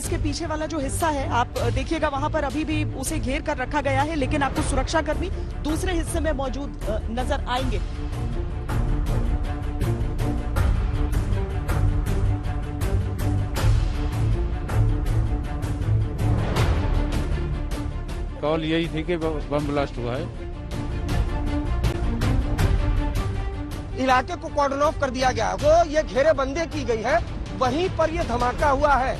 इसके पीछे वाला जो हिस्सा है आप देखिएगा, वहां पर अभी भी उसे घेर कर रखा गया है, लेकिन आपको सुरक्षाकर्मी दूसरे हिस्से में मौजूद नजर आएंगे। कॉल यही थी कि बम ब्लास्ट हुआ है। इलाके को कॉर्डन ऑफ कर दिया गया, वो ये घेरेबंदी की गई है, वहीं पर ये धमाका हुआ है।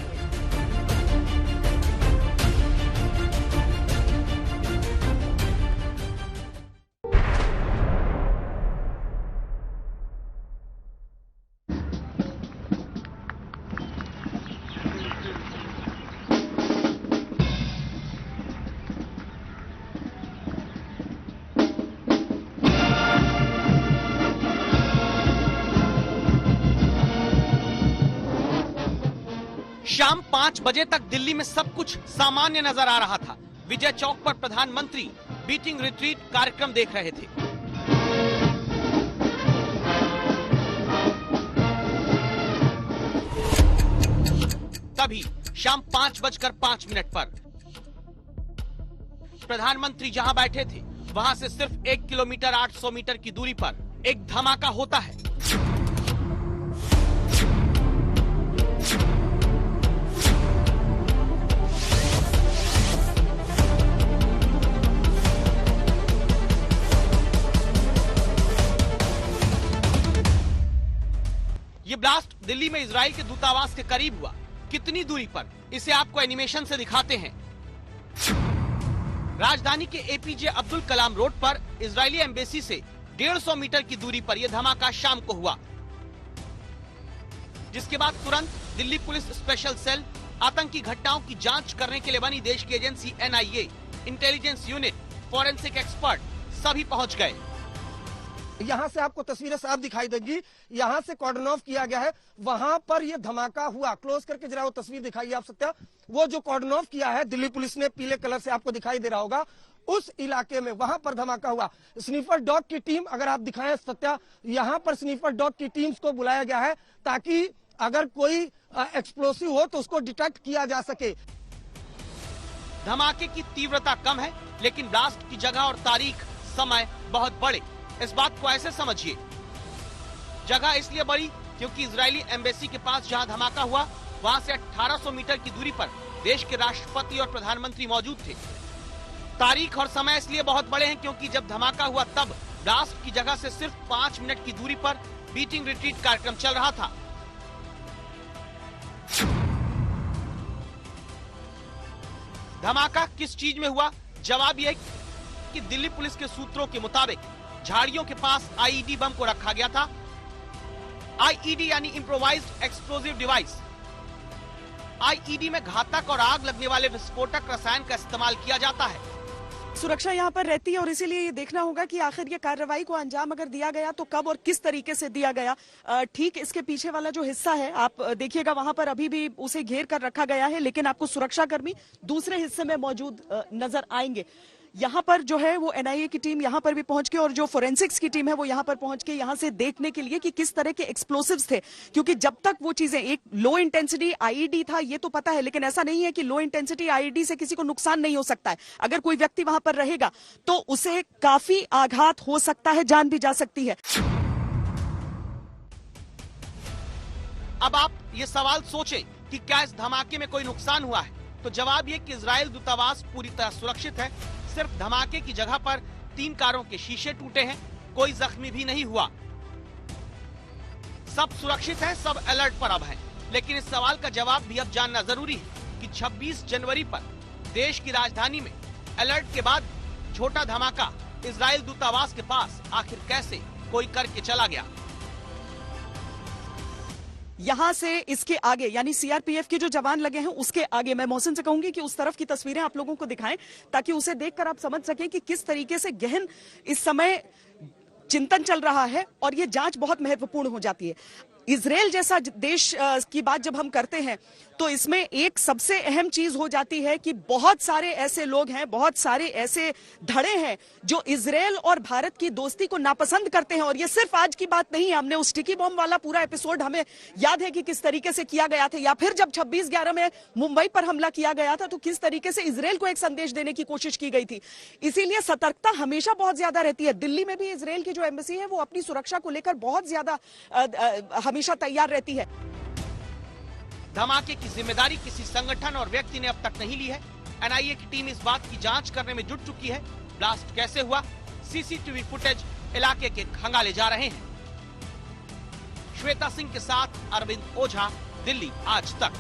शाम 5 बजे तक दिल्ली में सब कुछ सामान्य नजर आ रहा था। विजय चौक पर प्रधानमंत्री बीटिंग रिट्रीट कार्यक्रम देख रहे थे। तभी शाम 5:05 पर प्रधानमंत्री जहां बैठे थे वहां से सिर्फ 1 किलोमीटर 800 मीटर की दूरी पर एक धमाका होता है। ये ब्लास्ट दिल्ली में इजराइल के दूतावास के करीब हुआ। कितनी दूरी पर, इसे आपको एनिमेशन से दिखाते हैं। राजधानी के एपीजे अब्दुल कलाम रोड पर इजरायली एम्बेसी से 150 मीटर की दूरी पर यह धमाका शाम को हुआ, जिसके बाद तुरंत दिल्ली पुलिस स्पेशल सेल, आतंकी घटनाओं की जांच करने के लिए बनी देश की agency NIA, intelligence unit, forensic expert सभी पहुंच गए। यहाँ से आपको तस्वीरें साफ दिखाई देंगी, यहाँ से कॉर्डन ऑफ किया गया है, वहां पर यह धमाका हुआ। क्लोज करके जरा वो तस्वीर दिखाइए आप सत्या। वो जो कॉर्डन ऑफ किया है दिल्ली पुलिस ने, पीले कलर से आपको दिखाई दे रहा होगा, उस इलाके में वहां पर धमाका हुआ। स्नीफर डॉग की टीम, अगर आप दिखाएं सत्या, यहाँ पर स्नीफर डॉग की टीम्स को बुलाया गया है ताकि अगर कोई एक्सप्लोसिव हो तो उसको डिटेक्ट किया जा सके। धमाके की तीव्रता कम है, लेकिन ब्लास्ट की जगह और तारीख, समय बहुत बड़े। इस बात को ऐसे समझिए, जगह इसलिए बड़ी क्योंकि इजरायली एम्बेसी के पास जहां धमाका हुआ वहां से 1800 मीटर की दूरी पर देश के राष्ट्रपति और प्रधानमंत्री मौजूद थे। तारीख और समय इसलिए बहुत बड़े हैं क्योंकि जब धमाका हुआ तब ब्लास्ट की जगह से सिर्फ 5 मिनट की दूरी पर बीटिंग रिट्रीट कार्यक्रम चल रहा था। धमाका किस चीज में हुआ? जवाब यह कि दिल्ली पुलिस के सूत्रों के मुताबिक झाड़ियों के पास आईईडी बम को रखा गया था। आईईडी यानी इम्प्रोवाइज्ड एक्सप्लोजिव डिवाइस। आईईडी में घातक और आग लगने वाले विस्फोटक रसायन का इस्तेमाल किया जाता है। सुरक्षा यहाँ पर रहती है और इसीलिए ये देखना होगा कि आखिर ये कार्रवाई को अंजाम अगर दिया गया तो कब और किस तरीके से दिया गया। ठीक इसके पीछे वाला जो हिस्सा है आप देखिएगा, वहां पर अभी भी उसे घेर कर रखा गया है, लेकिन आपको सुरक्षाकर्मी दूसरे हिस्से में मौजूद नजर आएंगे। यहाँ पर जो है वो NIA की टीम यहाँ पर भी पहुंच के, और जो फोरेंसिक्स की टीम है वो यहाँ पर पहुंच के यहाँ से देखने के लिए कि किस तरह के एक्सप्लोसिव्स थे, क्योंकि जब तक वो चीजें, एक लो इंटेंसिटी आईईडी था ये तो पता है, लेकिन ऐसा नहीं है कि लो इंटेंसिटी आईईडी से किसी को नुकसान नहीं हो सकता है। अगर कोई व्यक्ति वहां पर रहेगा तो उसे काफी आघात हो सकता है, जान भी जा सकती है। अब आप ये सवाल सोचें कि क्या इस धमाके में कोई नुकसान हुआ है, तो जवाब ये कि इजराइल दूतावास पूरी तरह सुरक्षित है। सिर्फ धमाके की जगह पर 3 कारों के शीशे टूटे हैं, कोई जख्मी भी नहीं हुआ। सब सुरक्षित है, सब अलर्ट पर अब हैं। लेकिन इस सवाल का जवाब भी अब जानना जरूरी है कि 26 जनवरी पर देश की राजधानी में अलर्ट के बाद छोटा धमाका इजराइल दूतावास के पास आखिर कैसे कोई करके चला गया। यहां से इसके आगे यानी सीआरपीएफ के जो जवान लगे हैं उसके आगे, मैं मौसम से कहूंगी कि उस तरफ की तस्वीरें आप लोगों को दिखाएं ताकि उसे देखकर आप समझ सकें कि किस तरीके से गहन इस समय चिंतन चल रहा है और ये जांच बहुत महत्वपूर्ण हो जाती है। इजराइल जैसा देश की बात जब हम करते हैं तो इसमें एक सबसे अहम चीज हो जाती है कि बहुत सारे ऐसे लोग हैं, बहुत सारे ऐसे धड़े हैं जो इजराइल और भारत की दोस्ती को नापसंद करते हैं। और ये सिर्फ आज की बात नहीं है, हमने उस स्टिकी बॉम्ब वाला पूरा एपिसोड हमें याद है कि किस तरीके से किया गया था, या फिर जब 26/11 में मुंबई पर हमला किया गया था तो किस तरीके से इजराइल को एक संदेश देने की कोशिश की गई थी। इसीलिए सतर्कता हमेशा बहुत ज्यादा रहती है। दिल्ली में भी इजराइल की जो एम्बेसी है वो अपनी सुरक्षा को लेकर बहुत ज्यादा हमेशा तैयार रहती है। धमाके की जिम्मेदारी किसी संगठन और व्यक्ति ने अब तक नहीं ली है। एनआईए की टीम इस बात की जांच करने में जुट चुकी है। ब्लास्ट कैसे हुआ, सीसीटीवी फुटेज इलाके के खंगाले जा रहे हैं। श्वेता सिंह के साथ अरविंद ओझा, दिल्ली आज तक।